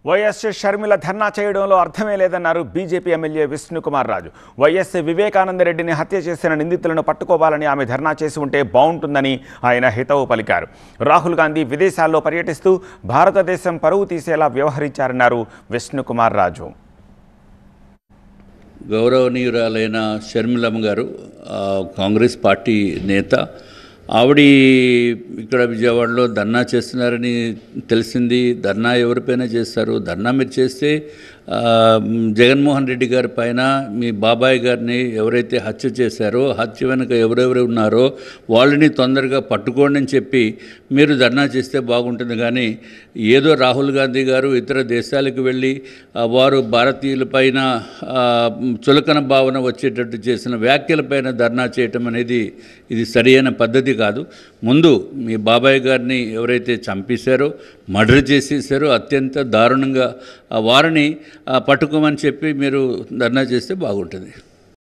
YS Sharmila ధర్నా చేయడంలో అర్థమే లేదన్నారు BJP MLA Vishnukumar Raju. YS వివేకానందరెడ్డిని హత్య చేసిన నిందితులను పట్టుకోవాలని ఆమె ధర్నా చేసి ఉంటే బాగుంటుందని ఆయన హితవు పలికారు. రాహుల్ గాంధీ విదేశాల్లో పర్యటిస్తూ భారతదేశం పరువు తీసేలా వ్యవహరించారన్నారు విష్ణుకుమార్ రాజు. గౌరవనీయురాలైన షర్మిలమ్మ గారు కాంగ్రెస్ పార్టీ నేత. ఆవిడ ఇక్కడ విజయవాడలో ధర్నా చేస్తున్నారని తెలిసింది. ధర్నా ఎవరిపైన చేస్తారు? ధర్నా మీరు చేస్తే జగన్మోహన్ రెడ్డి గారి పైన మీ బాబాయ్ గారిని ఎవరైతే హత్య చేశారో, హత్య వెనుక ఎవరెవరు ఉన్నారో వాళ్ళని తొందరగా పట్టుకోండి అని చెప్పి మీరు ధర్నా చేస్తే బాగుంటుంది. కానీ ఏదో రాహుల్ గాంధీ గారు ఇతర దేశాలకు వెళ్ళి వారు భారతీయులపైన చులకన భావన వచ్చేటట్టు చేసిన వ్యాఖ్యలపైన ధర్నా చేయటం అనేది ఇది సరైన పద్ధతి కాదు. ముందు మీ బాబాయ్ గారిని ఎవరైతే చంపేశారో, మర్డర్ చేసేసారో అత్యంత దారుణంగా వారిని పట్టుకోమని చెప్పి మీరు ధర్నా చేస్తే బాగుంటుంది.